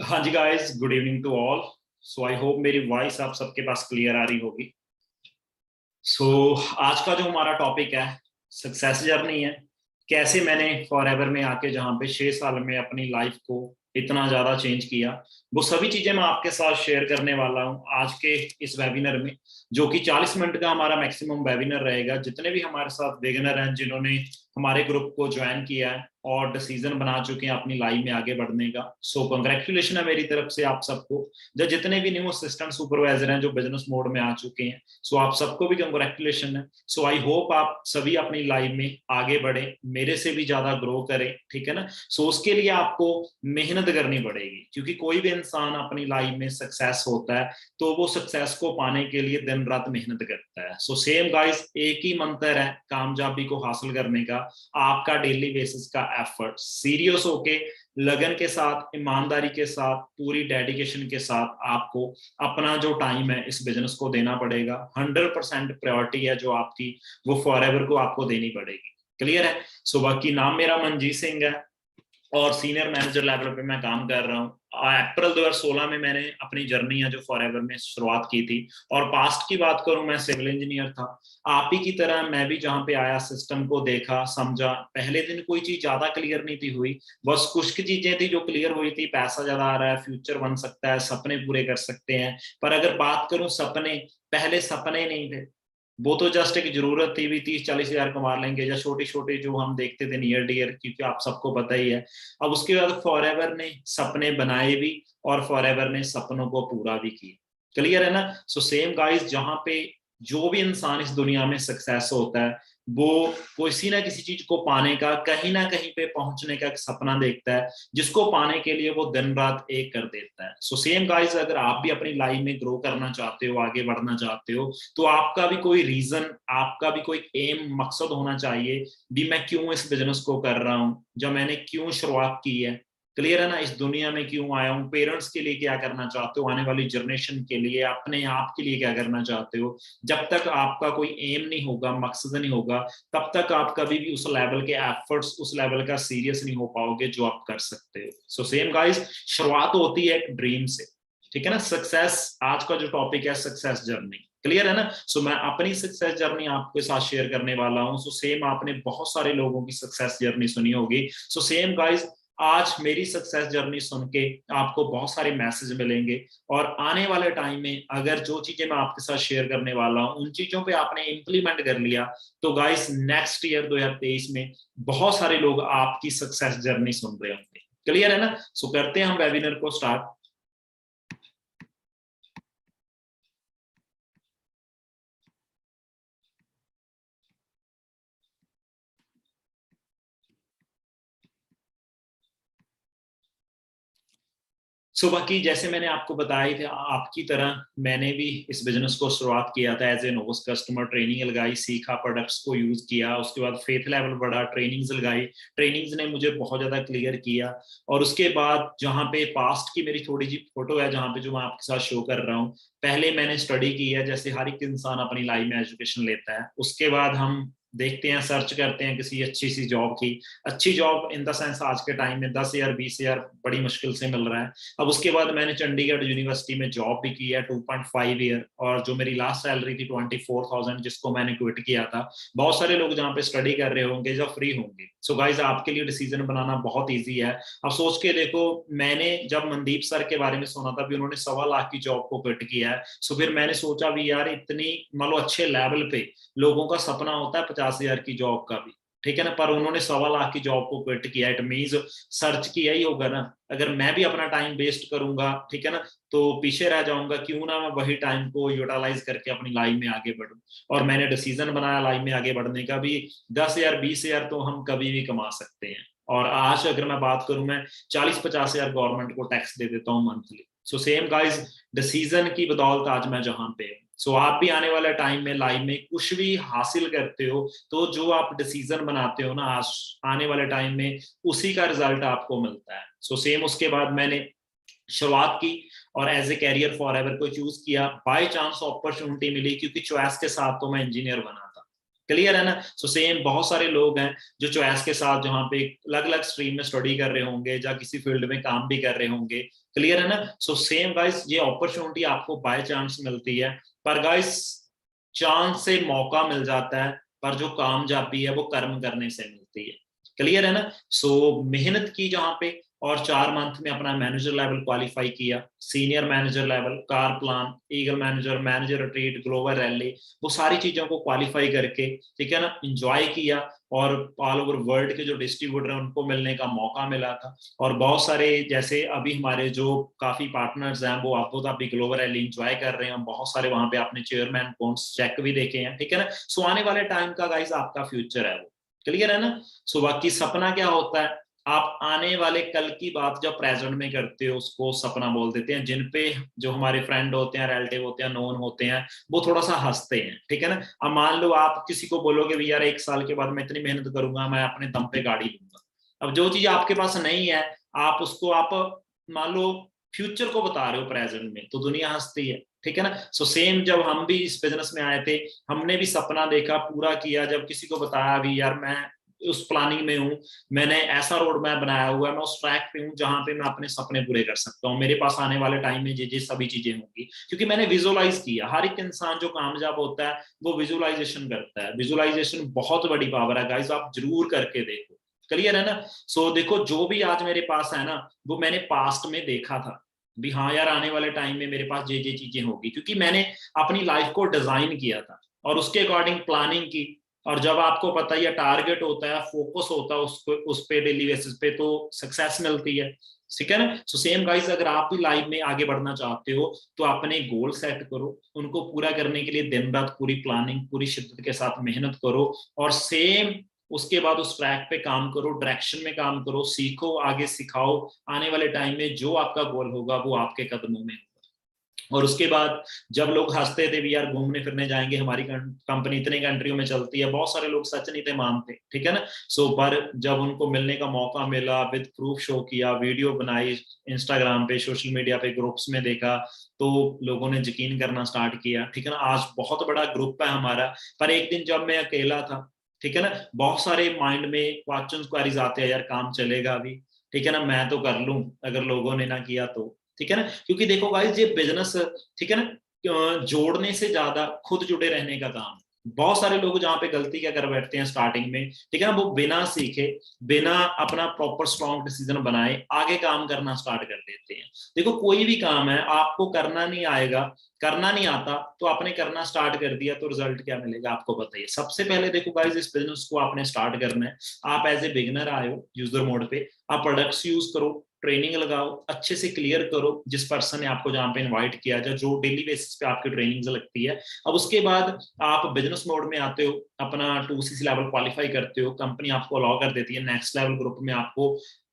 हाँ जी guys, good evening to all. So I hope मेरी वॉइस आप सबके पास क्लियर आ रही होगी। सो आज का जो हमारा टॉपिक है सक्सेस जर्नी है। कैसे मैंने फॉरएवर में आके जहाँ पे 6 साल में अपनी लाइफ को इतना ज्यादा चेंज किया, वो सभी चीजें मैं आपके साथ शेयर करने वाला हूँ आज के इस वेबिनार में, जो कि 40 मिनट का हमारा मैक्सिमम वेबिनार रहेगा। जितने भी हमारे साथ बिगिनर हैं जिन्होंने हमारे ग्रुप को ज्वाइन किया है और डिसीजन बना चुके हैं अपनी लाइफ में आगे बढ़ने का, सो कंग्रेचुलेशन है मेरी तरफ से आप सबको। जो जितने भी न्यू असिस्टेंट सुपरवाइजर हैं जो बिजनेस मोड में आ चुके हैं, सो आप सबको भी कंग्रेचुलेशन है। सो आई होप आप सभी अपनी लाइफ में आगे बढ़े, मेरे से भी ज्यादा ग्रो करें, ठीक है ना। सो उसके लिए आपको मेहनत करनी पड़ेगी, क्योंकि कोई भी इंसान अपनी लाइफ में सक्सेस होता है तो वो सक्सेस को पाने के लिए दिन रात मेहनत करता है। सो सेम गाइस, एक ही मंत्र है कामयाबी को हासिल करने का, आपका डेली बेसिस का एफर्ट, सीरियस होके लगन के साथ, ईमानदारी के साथ, पूरी डेडिकेशन के साथ आपको अपना जो टाइम है इस बिजनेस को देना पड़ेगा। 100% प्रायोरिटी है जो आपकी, वो फॉरएवर को आपको देनी पड़ेगी। क्लियर है। सो बाकी नाम मेरा मनजीत सिंह है और सीनियर मैनेजर लेवल पे मैं काम कर रहा हूँ। अप्रैल 2016 में मैंने अपनी जर्नी है जो फॉरएवर में शुरुआत की थी। और पास्ट की बात करूं, मैं सिविल इंजीनियर था। आप ही की तरह मैं भी जहाँ पे आया, सिस्टम को देखा, समझा। पहले दिन कोई चीज ज्यादा क्लियर नहीं थी हुई, बस कुछ की चीजें थी जो क्लियर हुई थी। पैसा ज्यादा आ रहा है, फ्यूचर बन सकता है, सपने पूरे कर सकते हैं। पर अगर बात करूं सपने, पहले सपने नहीं थे, वो तो जस्ट एक जरूरत थी भी 30-40 हजार कमा लेंगे, या छोटी छोटी जो हम देखते थे नियर डियर, क्योंकि आप सबको पता ही है। अब उसके बाद फॉरएवर ने सपने बनाए भी और फॉरएवर ने सपनों को पूरा भी किया। क्लियर है ना। सो सेम गाइस, जहां पे जो भी इंसान इस दुनिया में सक्सेस होता है, वो किसी ना किसी चीज को पाने का, कहीं ना कहीं पे पहुंचने का एक सपना देखता है, जिसको पाने के लिए वो दिन रात एक कर देता है। सो सेम गाइस, अगर आप भी अपनी लाइफ में ग्रो करना चाहते हो, आगे बढ़ना चाहते हो, तो आपका भी कोई रीजन, आपका भी कोई एम, मकसद होना चाहिए भी। मैं क्यों इस बिजनेस को कर रहा हूँ, जब मैंने क्यों शुरुआत की है। क्लियर है ना। इस दुनिया में क्यों आया हूँ, पेरेंट्स के लिए क्या करना चाहते हो, आने वाली जनरेशन के लिए, अपने आप के लिए क्या करना चाहते हो। जब तक आपका कोई एम नहीं होगा, मकसद नहीं होगा, तब तक आप कभी भी उस लेवल के एफर्ट्स, उस लेवल का सीरियस नहीं हो पाओगे जो आप कर सकते हो। सो सेम गाइस, शुरुआत होती है एक ड्रीम से, ठीक है ना। सक्सेस, आज का जो टॉपिक है सक्सेस जर्नी। क्लियर है ना। सो मैं अपनी सक्सेस जर्नी आपके साथ शेयर करने वाला हूं। सो सेम, आपने बहुत सारे लोगों की सक्सेस जर्नी सुनी होगी। सो सेम गाइस, आज मेरी सक्सेस जर्नी सुन के आपको बहुत सारे मैसेज मिलेंगे। और आने वाले टाइम में अगर जो चीजें मैं आपके साथ शेयर करने वाला हूं, उन चीजों पे आपने इंप्लीमेंट कर लिया, तो गाइस नेक्स्ट ईयर 2023 में बहुत सारे लोग आपकी सक्सेस जर्नी सुन रहे होंगे। क्लियर है ना। सो करते हैं हम वेबिनार को स्टार्ट। बाकी जैसे मैंने आपको बताया था, आपकी तरह मैंने भी इस बिजनेस को शुरुआत किया था as a novice customer. Training लगाई, सीखा, प्रोडक्ट्स को यूज किया, उसके बाद फेथ लेवल बढ़ा, ट्रेनिंग्स लगाई। ट्रेनिंग्स ने मुझे बहुत ज्यादा क्लियर किया। और उसके बाद जहाँ पे पास्ट की मेरी थोड़ी सी फोटो है, जहाँ पे जो मैं आपके साथ शो कर रहा हूँ, पहले मैंने स्टडी की है, जैसे हर एक इंसान अपनी लाइफ में एजुकेशन लेता है। उसके बाद हम देखते हैं, सर्च करते हैं किसी अच्छी सी जॉब की। अच्छी जॉब इन द सेंस आज के टाइम में 10 हजार 20 हजार बड़ी मुश्किल से मिल रहा है। अब उसके बाद मैंने चंडीगढ़ यूनिवर्सिटी में जॉब भी की है 2.5 ईयर, और जो मेरी लास्ट सैलरी थी 24,000, जिसको मैंने क्विट किया था। बहुत सारे लोग जहाँ पे स्टडी कर रहे होंगे, जो फ्री होंगे। सो गाइज, आपके लिए डिसीजन बनाना बहुत ईजी है। अब सोच के देखो, मैंने जब मनदीप सर के बारे में सुना था भी उन्होंने 1.25 लाख की जॉब को क्विट किया है, सो फिर मैंने सोचा भी यार, इतनी मान लो अच्छे लेवल पे लोगों का सपना होता है 50 हजार की जॉब का भी, ठीक है ना, पर उन्होंने 1.25 लाख की जॉब को क्विट किया। इट मीन्स सर्च किया ही होगा ना। अगर मैं भी अपना टाइम वेस्ट करूंगा, ठीक है ना, तो पीछे रह जाऊंगा। क्यों ना मैं वही टाइम को यूटिलाइज करके अपनी लाइफ में आगे बढ़ूं। और मैंने डिसीजन बनाया लाइफ में आगे बढ़ने का भी। 10 हजार 20 हजार तो हम कभी भी कमा सकते हैं। और आज अगर मैं बात करूं, मैं 40-50 हजार गवर्नमेंट को टैक्स दे देता हूँ monthly. So same guys, decision की बदौलत आज मैं जहां पे हूं। सो आप भी आने वाले टाइम में लाइफ में कुछ भी हासिल करते हो, तो जो आप डिसीजन बनाते हो ना, आज आने वाले टाइम में उसी का रिजल्ट आपको मिलता है। सो सेम, उसके बाद मैंने शुरुआत की और एज ए कैरियर फॉरएवर को चूज किया। बाय चांस अपॉर्चुनिटी मिली, क्योंकि चॉइस के साथ तो मैं इंजीनियर बना था। क्लियर है ना। सो सेम बहुत सारे लोग हैं जो चॉइस के साथ जहाँ पे अलग अलग स्ट्रीम में स्टडी कर रहे होंगे या किसी फील्ड में काम भी कर रहे होंगे। क्लियर है ना। सो सेम गाइस, ये अपॉर्चुनिटी आपको बाय चांस मिलती है, पर गाइस चांस से मौका मिल जाता है, पर जो कामयाबी है वो कर्म करने से मिलती है। क्लियर है ना। सो मेहनत की जहाँ पे, और 4 मंथ में अपना मैनेजर लेवल क्वालिफाई किया, senior manager level, car plan, eagle manager, manager retreat, global rally, वो सारी चीजों को क्वालिफाई करके, ठीक है ना, एंजॉय किया। और ऑल ओवर वर्ल्ड के जो डिस्ट्रीब्यूटर हैं उनको मिलने का मौका मिला था। और बहुत सारे जैसे अभी हमारे जो काफी पार्टनर्स हैं वो आपको अभी ग्लोबल रैली एंजॉय कर रहे हैं, बहुत सारे वहां पे आपने चेयरमैन पॉइंट्स चेक भी देखे हैं, ठीक है ना। सो आने वाले टाइम का गाइस आपका फ्यूचर है वो। क्लियर है ना। सो बाकी सपना क्या होता है, आप आने वाले कल की बात जब प्रेजेंट में करते हो उसको सपना बोल देते हैं। जिन पे जो हमारे फ्रेंड होते हैं, रिलेटिव होते हैं, नोन होते हैं, वो थोड़ा सा हंसते हैं, ठीक है ना। अब मान लो आप किसी को बोलोगे भी यार 1 साल के बाद मैं इतनी मेहनत करूंगा, मैं अपने दम पे गाड़ी लूंगा। अब जो चीज आपके पास नहीं है, आप उसको आप मान लो फ्यूचर को बता रहे हो प्रेजेंट में, तो दुनिया हंसती है, ठीक है ना। सो सेम जब हम भी इस बिजनेस में आए थे, हमने भी सपना देखा, पूरा किया, जब किसी को बताया भी यार मैं उस प्लानिंग में हूँ, मैंने ऐसा रोड मैप बनाया हुआ है, मैं उस ट्रैक पे हूँ जहां पे मैं अपने सपने पूरे कर सकता हूँ, मेरे पास आने वाले टाइम में ये सभी चीजें होंगी, क्योंकि मैंने विजुअलाइज किया। हर एक इंसान जो कामयाब होता है वो विजुअलाइजेशन करता है। विजुअलाइजेशन बहुत बड़ी पावर है गाइस, आप जरूर करके देखो। क्लियर है ना। सो देखो, जो भी आज मेरे पास है ना, वो मैंने पास्ट में देखा था भी, हाँ यार आने वाले टाइम में मेरे पास ये चीजें होगी, क्योंकि मैंने अपनी लाइफ को डिजाइन किया था और उसके अकॉर्डिंग प्लानिंग की। और जब आपको पता है टारगेट होता है, फोकस होता है उस पे डेली बेसिस पे, तो सक्सेस मिलती है, ठीक है ना। सो सेम गाइस, अगर आप भी लाइफ में आगे बढ़ना चाहते हो तो अपने गोल सेट करो, उनको पूरा करने के लिए दिन रात पूरी प्लानिंग, पूरी शिद्दत के साथ मेहनत करो, और सेम उसके बाद उस ट्रैक पे काम करो, डायरेक्शन में काम करो, सीखो, आगे सिखाओ। आने वाले टाइम में जो आपका गोल होगा वो आपके कदमों में। और उसके बाद जब लोग हंसते थे भी यार घूमने फिरने जाएंगे, हमारी कंपनी इतने कंट्रियों में चलती है, बहुत सारे लोग सच नहीं थे मानते, ठीक है ना। सो पर जब उनको मिलने का मौका मिला, विद प्रूफ शो किया, वीडियो बनाई, इंस्टाग्राम पे, सोशल मीडिया पे, ग्रुप्स में देखा, तो लोगों ने यकीन करना स्टार्ट किया, ठीक है ना। आज बहुत बड़ा ग्रुप है हमारा। पर एक दिन जब मैं अकेला था, ठीक है ना, बहुत सारे माइंड में क्वेश्चन क्वेरीज आते हैं, यार काम चलेगा अभी, ठीक है ना, मैं तो कर लूं अगर लोगों ने ना किया तो, ठीक है ना। क्योंकि देखो गाइस, ये बिजनेस, ठीक है ना, जोड़ने से ज्यादा खुद जुड़े रहने का काम। बहुत सारे लोग जहाँ पे गलती क्या कर बैठते हैं स्टार्टिंग में, ठीक है ना, वो बिना सीखे, बिना अपना प्रॉपर स्ट्रॉन्ग डिसीजन बनाए आगे काम करना स्टार्ट कर देते हैं। देखो कोई भी काम है, आपको करना नहीं आएगा, करना नहीं आता, तो आपने करना स्टार्ट कर दिया तो रिजल्ट क्या मिलेगा आपको बताइए। सबसे पहले देखो गाइस, इस बिजनेस को आपने स्टार्ट करना है। आप एज ए बिगिनर आए हो यूजर मोड पे, आप प्रोडक्ट्स यूज करो, ट्रेनिंग लगाओ, अच्छे से क्लियर करो जिस पर्सन ने आपको जहाँ पे इनवाइट किया जाए, जो डेली बेसिस पे आपकी ट्रेनिंग्स लगती है। अब उसके बाद आप बिजनेस मोड में आते हो, अपना 2CC लेवल क्वालिफाई करते हो, कंपनी आपको अलाउ कर देती है, नेक्स्ट लेवल ग्रुप में आपको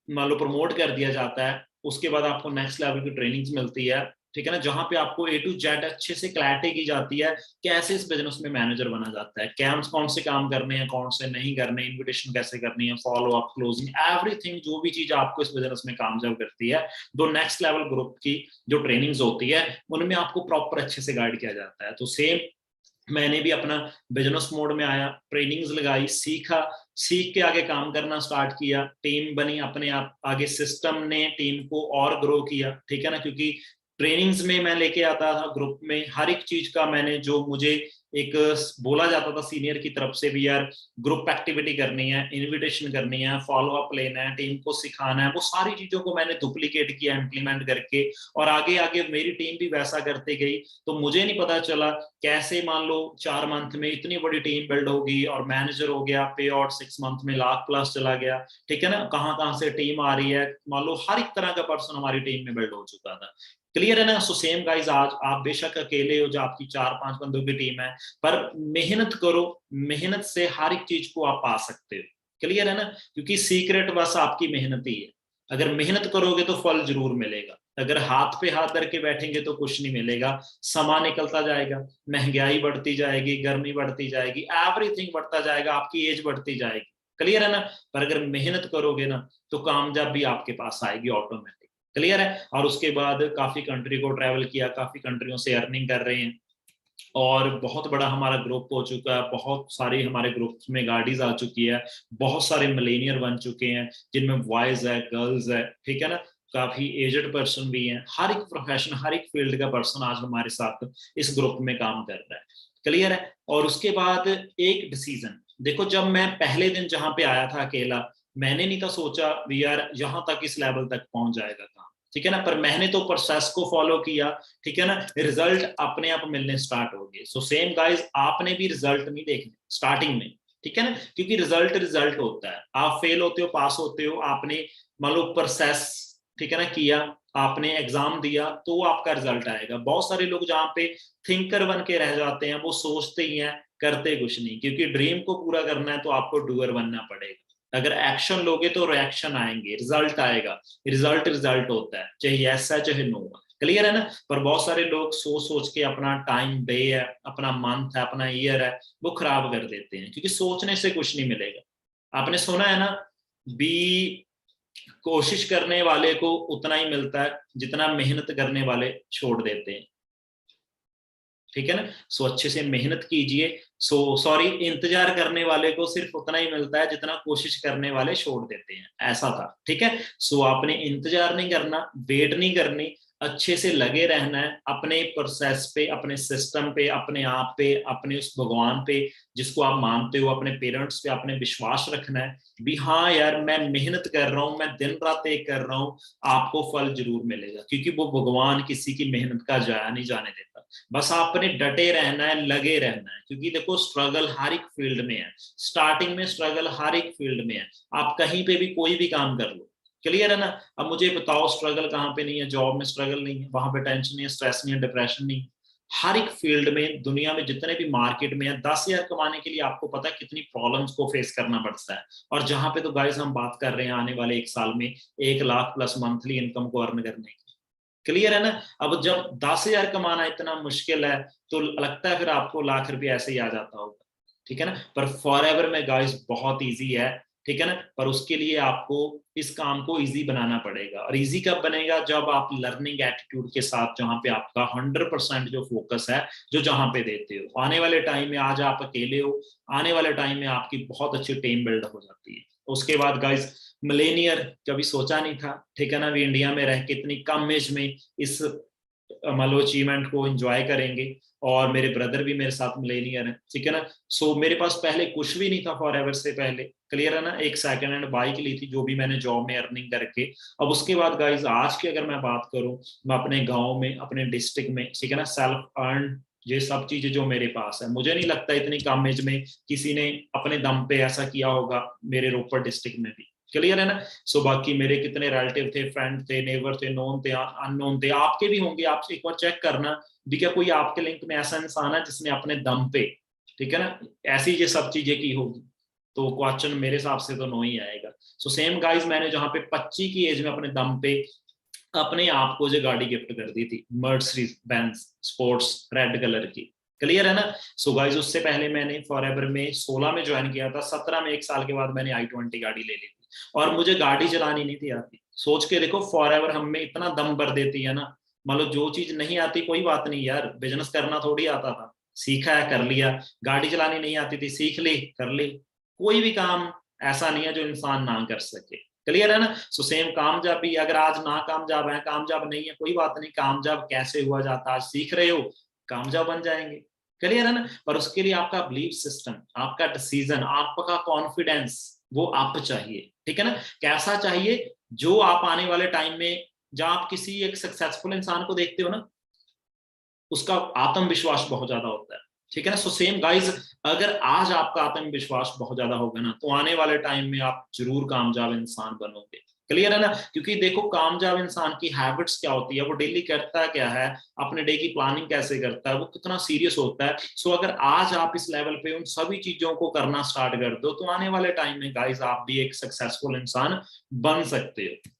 मान लो प्रमोट कर दिया जाता है। उसके बाद आपको नेक्स्ट लेवल की ट्रेनिंग्स मिलती है, ठीक है ना, जहां पे आपको A to Z अच्छे से क्लैरिटी की जाती है, कैसे इस बिजनेस में मैनेजर बना जाता है, क्या कौन से काम करने हैं, कौन से नहीं करने, इन्विटेशन कैसे करनी है, फॉलो अप, क्लोजिंग, एवरीथिंग, जो भी चीज आपको इस बिजनेस में कामयाब करती है, दो नेक्स्ट लेवल ग्रुप की जो ट्रेनिंग्स होती है उनमें आपको प्रॉपर अच्छे से गाइड किया जाता है। तो सेम मैंने भी अपना बिजनेस मोड में आया, ट्रेनिंग्स लगाई, सीखा, सीख के आगे काम करना स्टार्ट किया, टीम बनी अपने आप, आगे सिस्टम ने टीम को और ग्रो किया, ठीक है ना। क्योंकि ट्रेनिंग्स में मैं लेके आता था ग्रुप में हर एक चीज का, मैंने जो मुझे एक बोला जाता था सीनियर की तरफ से भी, यार ग्रुप एक्टिविटी करनी है, इनविटेशन करनी है, फॉलो अप लेना है, टीम को सिखाना है, वो सारी चीजों को मैंने डुप्लीकेट किया इम्प्लीमेंट करके, और आगे आगे मेरी टीम भी वैसा करते गई। तो मुझे नहीं पता चला कैसे मान लो 4 मंथ में इतनी बड़ी टीम बिल्ड होगी, और मैनेजर हो गया, पे आउट 6 मंथ में लाख प्लस चला गया, ठीक है ना। कहाँ कहाँ से टीम आ रही है, मान लो हर एक तरह का पर्सन हमारी टीम में बिल्ड हो चुका था। क्लियर है ना। सो सेम गाइज, आज आप बेशक अकेले हो, जो आपकी 4-5 बंदों की टीम है, पर मेहनत करो, मेहनत से हर एक चीज को आप पा सकते हो। क्लियर है ना। क्योंकि सीक्रेट बस आपकी मेहनत ही है। अगर मेहनत करोगे तो फल जरूर मिलेगा, अगर हाथ पे हाथ धर के बैठेंगे तो कुछ नहीं मिलेगा। समा निकलता जाएगा, महंगाई बढ़ती जाएगी, गर्मी बढ़ती जाएगी, एवरीथिंग बढ़ता जाएगा, आपकी एज बढ़ती जाएगी। क्लियर है ना। पर अगर मेहनत करोगे ना, तो कामयाबी आपके पास आएगी ऑटोमेटिक। क्लियर है। और उसके बाद काफी कंट्री को ट्रैवल किया, काफी कंट्रियों से अर्निंग कर रहे हैं, और बहुत बड़ा हमारा ग्रुप हो चुका है, बहुत सारी हमारे ग्रुप में गाड़ीज आ चुकी है, बहुत सारे मिलेनियर बन चुके हैं जिनमें बॉयज है, गर्ल्स है, ठीक है ना, काफी एजड पर्सन भी हैं, हर एक प्रोफेशन, हर एक फील्ड का पर्सन आज हमारे साथ इस ग्रुप में काम कर रहा है। क्लियर है। और उसके बाद एक डिसीजन देखो, जब मैं पहले दिन जहां पे आया था अकेला, मैंने नहीं था सोचा भी यार यहाँ तक इस लेवल तक पहुंच जाएगा काम, ठीक है ना, पर मैंने तो प्रोसेस को फॉलो किया, ठीक है ना, रिजल्ट अपने आप मिलने स्टार्ट हो गए। सो सेम गाइस, आपने भी रिजल्ट नहीं देखने स्टार्टिंग में, ठीक है ना, क्योंकि रिजल्ट रिजल्ट होता है, आप फेल होते हो, पास होते हो, आपने मान लो प्रोसेस, ठीक है ना, किया, आपने एग्जाम दिया, तो आपका रिजल्ट आएगा। बहुत सारे लोग जहाँ पे थिंकर बन के रह जाते हैं, वो सोचते ही हैं, करते कुछ नहीं, क्योंकि ड्रीम को पूरा करना है तो आपको डूअर बनना पड़ेगा। अगर एक्शन लोगे तो रिएक्शन आएंगे, रिजल्ट आएगा, रिजल्ट रिजल्ट होता है, चाहे यस है चाहे नो है। क्लियर है ना। पर बहुत सारे लोग सोच सोच के अपना टाइम, डे है, अपना मंथ है, अपना ईयर है, वो खराब कर देते हैं, क्योंकि सोचने से कुछ नहीं मिलेगा। आपने सुना है ना, बी कोशिश करने वाले को उतना ही मिलता है जितना मेहनत करने वाले छोड़ देते हैं, ठीक है ना। सो अच्छे से मेहनत कीजिए। सॉरी, इंतजार करने वाले को सिर्फ उतना ही मिलता है जितना कोशिश करने वाले छोड़ देते हैं, ऐसा था, ठीक है। सो आपने इंतजार नहीं करना, वेट नहीं करनी, अच्छे से लगे रहना है अपने प्रोसेस पे, अपने सिस्टम पे, अपने आप पे, अपने उस भगवान पे जिसको आप मानते हो, अपने पेरेंट्स पे आपने विश्वास रखना है भी हाँ यार मैं मेहनत कर रहा हूँ, मैं दिन रात एक कर रहा हूँ, आपको फल जरूर मिलेगा, क्योंकि वो भगवान किसी की मेहनत का जाया नहीं जाने देता। बस आपने डटे रहना है, लगे रहना है, क्योंकि देखो स्ट्रगल हर एक फील्ड में है, स्टार्टिंग में स्ट्रगल हर एक फील्ड में है, आप कहीं पे भी कोई भी काम कर लो। क्लियर है ना। अब मुझे बताओ स्ट्रगल कहाँ पे नहीं है, जॉब में स्ट्रगल नहीं है, वहां पे टेंशन नहीं है, स्ट्रेस नहीं है, डिप्रेशन नहीं है। हर एक फील्ड में, दुनिया में जितने भी मार्केट में है, 10,000 कमाने के लिए आपको पता है कितनी प्रॉब्लम्स को फेस करना पड़ता है। और जहां पे तो गाइस हम बात कर रहे हैं आने वाले एक साल में 1 लाख प्लस मंथली इनकम को अर्न करने की। क्लियर है ना। अब जब 10,000 कमाना इतना मुश्किल है, तो लगता है फिर आपको लाख रुपए ऐसे ही आ जाता होगा, ठीक है ना। पर फॉर एवर में गाइस बहुत इजी है, ठीक है ना। पर उसके लिए आपको इस काम को इजी बनाना पड़ेगा, और इजी कब बनेगा, जब आप लर्निंग एटीट्यूड के साथ, जहां पे आपका 100% जो फोकस है, जो जहां पे देते हो। आने वाले टाइम में, आज आप अकेले हो, आने वाले टाइम में आपकी बहुत अच्छी टीम बिल्ड हो जाती है। उसके बाद गाइस, मिलेनियर कभी सोचा नहीं था, ठीक है ना, भी इंडिया में रह के इतनी कम एज में इस मान लो अचीवमेंट को एंजॉय करेंगे। और मेरे ब्रदर भी मेरे साथ मिलेनियर है, ठीक है ना। सो मेरे पास पहले कुछ भी नहीं था फॉर एवर से पहले, क्लियर है ना, एक सेकंड हैंड बाइक ली थी जो भी मैंने जॉब में अर्निंग करके। अब उसके बाद गाइज आज की अगर मैं बात करूं, मैं अपने गाँव में, अपने डिस्ट्रिक्ट में, ठीक है ना, सेल्फ अर्न, ये सब चीजें जो मेरे पास है, मुझे नहीं लगता इतनी कम एज में किसी ने अपने दम पे ऐसा किया होगा मेरे रोपड़ डिस्ट्रिक्ट में भी। क्लियर है ना। सो बाकी मेरे कितने रिलेटिव थे, फ्रेंड थे, नेबर थे, नोन थे, अननोन थे, आपके भी होंगे, आप एक बार चेक करना भी क्या कोई आपके लिंक में ऐसा इंसान है जिसने अपने दम पे, ठीक है ना, ऐसी ये सब चीजें की होगी। तो क्वेश्चन मेरे हिसाब से तो नो ही आएगा। सो सेम गाइस, मैंने जहां पे 25 की एज में अपने दम पे अपने आप को जो गाड़ी गिफ्ट कर दी थी, Mercedes Benz sports red colour की। क्लियर है ना। सो गाइस, उससे पहले मैंने फॉर एवर में 16 में ज्वाइन किया था, 17 में 1 साल के बाद मैंने i20 गाड़ी ले ली थी, और मुझे गाड़ी चलानी नहीं थी आती। सोच के देखो, फॉर एवर हम में इतना दम भर देती है ना। मान लो जो चीज नहीं आती कोई बात नहीं यार, बिजनेस करना थोड़ी आता था, सीखा है कर लिया। गाड़ी चलानी नहीं आती थी, सीख ली कर ली। कोई भी काम ऐसा नहीं है जो इंसान ना कर सके। क्लियर है ना। सो सेम कामयाबी, अगर आज ना कामयाब है, कामयाब नहीं है, कोई बात नहीं, कामयाब कैसे हुआ जाता, आज सीख रहे हो, कामयाब बन जाएंगे। क्लियर है ना। पर उसके लिए आपका बिलीफ सिस्टम, आपका डिसीजन, आपका कॉन्फिडेंस, वो आप चाहिए, ठीक है ना। कैसा चाहिए, जो आप आने वाले टाइम में, जब आप किसी एक सक्सेसफुल इंसान को देखते हो ना, उसका आत्मविश्वास बहुत ज्यादा होता है, ठीक है ना। सो सेम गाइज, अगर आज आपका आत्मविश्वास बहुत ज्यादा होगा ना, तो आने वाले टाइम में आप जरूर कामयाब इंसान बनोगे। क्लियर है ना। क्योंकि देखो कामयाब इंसान की हैबिट्स क्या होती है, वो डेली करता क्या है, अपने डे की प्लानिंग कैसे करता है, वो कितना सीरियस होता है। सो अगर आज आप इस लेवल पे उन सभी चीजों को करना स्टार्ट कर दो, तो आने वाले टाइम में गाइज आप भी एक सक्सेसफुल इंसान बन सकते हो।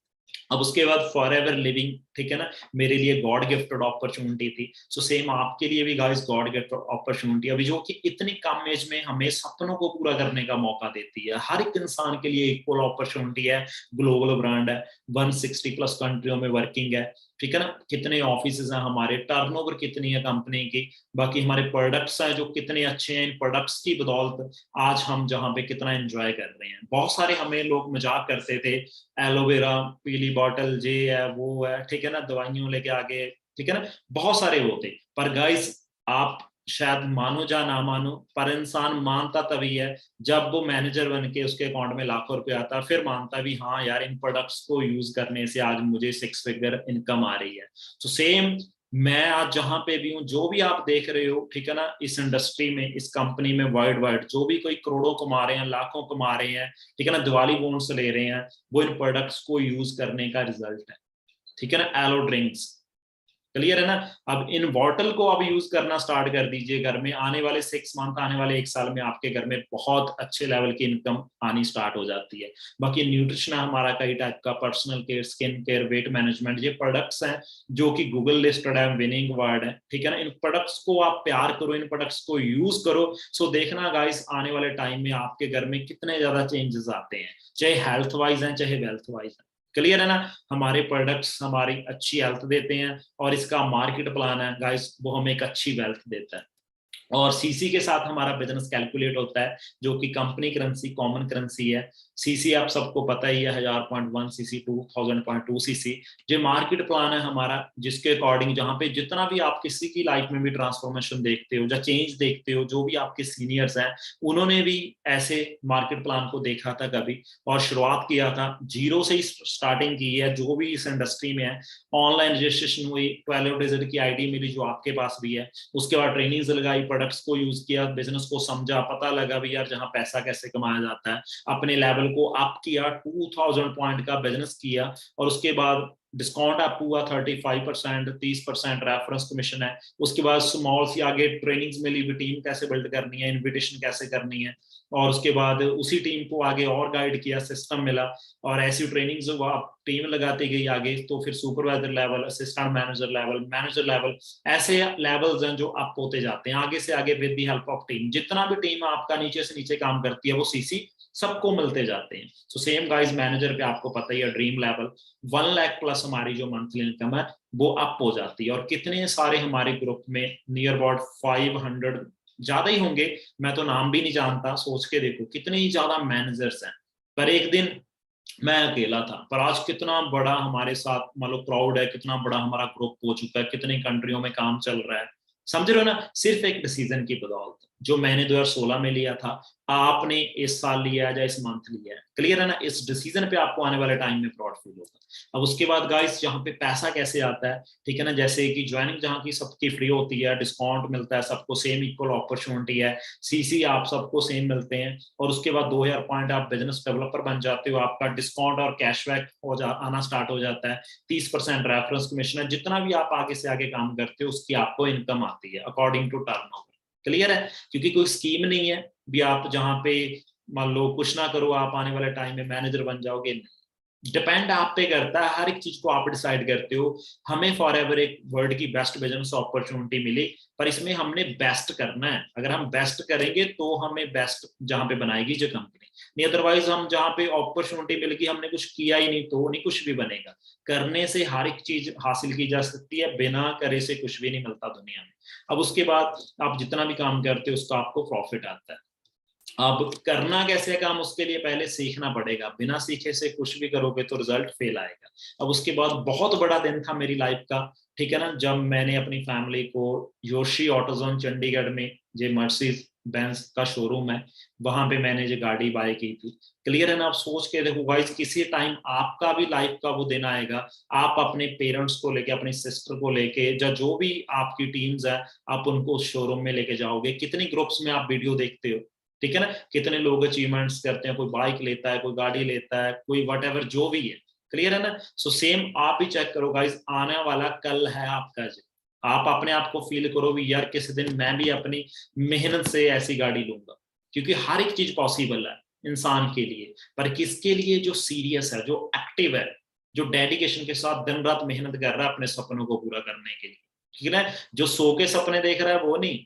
अब उसके बाद फॉर एवर लिविंग, ठीक है ना, मेरे लिए गॉड गिफ्टेड अपॉर्चुनिटी थी। सो सेम आपके लिए भी गाइस गॉड गिफ्टेड अपॉर्चुनिटी, अभी जो कि इतनी कम एज में हमें सपनों को पूरा करने का मौका देती है। हर एक इंसान के लिए इक्वल अपॉर्चुनिटी है। ग्लोबल ब्रांड है, 160 प्लस कंट्रियों में वर्किंग है, ठीक है ना, कितने ऑफिसेज हैं हमारे, टर्नओवर कितनी है कंपनी की, बाकी हमारे प्रोडक्ट्स हैं जो कितने अच्छे हैं, इन प्रोडक्ट्स की बदौलत आज हम जहाँ पे कितना एंजॉय कर रहे हैं। बहुत सारे हमें लोग मजाक करते थे, एलोवेरा पीली बॉटल जे है वो है, ठीक है ना, दवाइयों लेके आगे, ठीक है ना, बहुत सारे वो थे। पर गाइस आप शायद मानो या ना मानो, पर इंसान मानता तभी है जब वो मैनेजर बन के उसके अकाउंट में लाखों रुपए आता, फिर मानता भी हाँ यार इन प्रोडक्ट्स को यूज करने से आज मुझे 6 फिगर इनकम आ रही है। तो सेम मैं आज जहां पे भी हूँ, जो भी आप देख रहे हो, ठीक है ना, इस इंडस्ट्री में, इस कंपनी में, वर्ल्ड वाइड जो भी कोई करोड़ों कमा रहे हैं, लाखों कमा रहे हैं, ठीक है ना, दिवाली बोनस ले रहे हैं, वो इन प्रोडक्ट्स को यूज करने का रिजल्ट है। ठीक है ना, एलो ड्रिंक्स, क्लियर है ना। अब इन बॉटल को आप यूज करना स्टार्ट कर दीजिए घर में, आने वाले 6 मंथ, आने वाले 1 साल में आपके घर में बहुत अच्छे लेवल की इनकम आनी स्टार्ट हो जाती है। बाकी न्यूट्रिशन है हमारा कई टाइप का, personal care, skin care, weight management, ये प्रोडक्ट्स हैं जो कि गूगल लिस्टेड है, विनिंग वर्ड है, ठीक है ना। इन प्रोडक्ट्स को आप प्यार करो, इन प्रोडक्ट्स को यूज करो। सो देखना गाइस आने वाले टाइम में आपके घर में कितने ज्यादा चेंजेस आते हैं, चाहे हेल्थ वाइज है चाहे वेल्थ वाइज है। क्लियर है ना, हमारे प्रोडक्ट्स हमारी अच्छी हेल्थ देते हैं और इसका मार्केट प्लान है गाइस, वो हमें एक अच्छी वेल्थ देता है। और सीसी के साथ हमारा बिजनेस कैलकुलेट होता है, जो कि कंपनी करेंसी, कॉमन करेंसी है। सीसी आप सबको पता ही है, 1000.1 सीसी, 2000.2 सीसी। जो मार्केट प्लान है हमारा, जिसके अकॉर्डिंग जहां पे जितना भी आप किसी की लाइफ में भी ट्रांसफॉर्मेशन देखते हो या चेंज देखते हो, जो भी आपके सीनियर्स हैं उन्होंने भी ऐसे मार्केट प्लान को देखा था कभी, और शुरुआत किया था, जीरो से ही स्टार्टिंग की है। जो भी इस इंडस्ट्री में है, ऑनलाइन रजिस्ट्रेशन हुई, 12 डिजिट की आईडी मिली जो आपके पास भी है, उसके बाद ट्रेनिंग्स लगाई, प्रोडक्ट्स को यूज किया, बिजनेस को समझा, पता लगा भी यार जहां पैसा कैसे कमाया जाता है, अपने लेवल को अप किया, 2000 पॉइंट का बिजनेस किया, और उसके बाद डिस्काउंट अप हुआ 35%, 30% रेफरेंस कमीशन है। उसके बाद स्मॉल सी आगे ट्रेनिंग्स मिली भी, टीम कैसे बिल्ड करनी है, इन्विटेशन कैसे करनी है, और उसके बाद उसी टीम को आगे और गाइड किया, सिस्टम मिला, और ऐसी ट्रेनिंग्स टीम लगाती गई आगे, तो फिर supervisor level, assistant manager level, manager level, ऐसे लेवल्स हैं जो अप होते जाते हैं आगे से आगे with the help of team. जितना भी टीम आपका नीचे से नीचे काम करती है वो सीसी सबको मिलते जाते हैं। सो सेम गाइस मैनेजर पे आपको पता ही है, ड्रीम लेवल 1 लाख प्लस हमारी जो मंथली इनकम है वो अप हो जाती है। और कितने सारे हमारे ग्रुप में, नियर अबाउट 500, ज्यादा ही होंगे, मैं तो नाम भी नहीं जानता, सोच के देखो कितने ही ज्यादा मैनेजर्स हैं। पर एक दिन मैं अकेला था, पर आज कितना बड़ा हमारे साथ मतलब क्राउड है, कितना बड़ा हमारा ग्रुप हो चुका है, कितनी कंट्रियों में काम चल रहा है, समझ रहे हो ना, सिर्फ एक डिसीजन की बदौलत जो मैंने 2016 में लिया था, आपने इस साल लिया है या इस मंथ लिया है। क्लियर है ना, इस डिसीजन पे आपको आने वाले टाइम में प्राउड फील होगा। अब उसके बाद गाइस यहाँ पे पैसा कैसे आता है, ठीक है ना, जैसे कि ज्वाइनिंग जहाँ की सबकी फ्री होती है, डिस्काउंट मिलता है, सबको सेम इक्वल अपॉर्चुनिटी है, सीसी आप सबको सेम मिलते हैं, और उसके बाद 2000 पॉइंट आप बिजनेस डेवलपर बन जाते हो, आपका डिस्काउंट और कैशबैक आना स्टार्ट हो जाता है, 30% रेफरेंस कमीशन है, जितना भी आप आगे से आगे काम करते हो उसकी आपको इनकम आती है अकॉर्डिंग टू टर्नओवर। क्लियर है, क्योंकि कोई स्कीम नहीं है भी आप जहाँ पे मान लो कुछ ना करो आप आने वाले टाइम में मैनेजर बन जाओगे, डिपेंड आप पे करता है, हर एक चीज को आप डिसाइड करते हो। हमें फॉर एवर एक वर्ल्ड की बेस्ट बिजनेस अपॉर्चुनिटी मिली, पर इसमें हमने बेस्ट करना है। अगर हम बेस्ट करेंगे तो हमें बेस्ट जहां पे बनाएगी जो कंपनी, नहीं अदरवाइज हम जहां पे अपॉर्चुनिटी मिल गई हमने कुछ किया ही नहीं तो नहीं कुछ भी बनेगा। करने से हर एक चीज हासिल की जा सकती है, बिना करे से कुछ भी नहीं मिलता दुनिया में। अब उसके बाद आप जितना भी काम करते हो उसका आपको प्रॉफिट आता है। अब करना कैसे काम, उसके लिए पहले सीखना पड़ेगा, बिना सीखे से कुछ भी करोगे तो रिजल्ट फेल आएगा। अब उसके बाद बहुत बड़ा दिन था मेरी लाइफ का, ठीक है ना, जब मैंने अपनी फैमिली को योशी ऑटोजोन चंडीगढ़ में, जो मर्सिडीज बेंज का शोरूम है, वहां पे मैंने जो गाड़ी बाय की थी। क्लियर है ना, आप सोच के देखो गाइस, किसी टाइम आपका भी लाइफ का वो दिन आएगा, आप अपने पेरेंट्स को लेके, अपनी सिस्टर को लेके, या जो भी आपकी टीम्स है, आप उनको उस शोरूम में लेके जाओगे। कितनी ग्रुप्स में आप वीडियो देखते हो, ठीक है ना, कितने लोग अचीवमेंट्स करते हैं, कोई बाइक लेता है, कोई गाड़ी लेता है, कोई वट एवर जो भी है। क्लियर है ना, सो सेम आप ही चेक करो गाइस, आने वाला कल है आपका जी। आप अपने आप को फील करो भी यार किसी दिन मैं भी अपनी मेहनत से ऐसी गाड़ी लूंगा, क्योंकि हर एक चीज पॉसिबल है इंसान के लिए, पर किसके लिए, जो सीरियस है, जो एक्टिव है, जो डेडिकेशन के साथ दिन रात मेहनत कर रहा है अपने सपनों को पूरा करने के लिए। ठीक है ना, जो सो के सपने देख रहा है वो नहीं,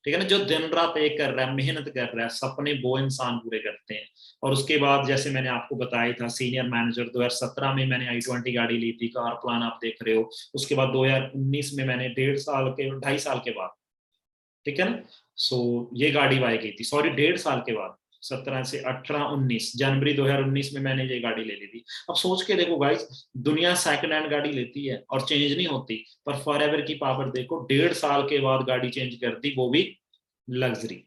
ठीक है ना, जो दिन रात एक कर रहा है, मेहनत कर रहा है, सपने वो इंसान पूरे करते हैं। और उसके बाद जैसे मैंने आपको बताया था, सीनियर मैनेजर 2017 में मैंने i20 गाड़ी ली थी, कार प्लान आप देख रहे हो। उसके बाद 2019 में मैंने 2.5 साल के बाद, ठीक है ना, सो ये गाड़ी बाय की थी, सॉरी 1.5 साल के बाद, 17 से 18 19 जनवरी 2019 में मैंने ये गाड़ी ले ली थी। अब सोच के देखो गाइस, दुनिया सेकंड हैंड गाड़ी लेती है और चेंज नहीं होती, पर फॉरएवर की पावर देखो, 1.5 साल के बाद गाड़ी चेंज कर दी, वो भी लग्जरी।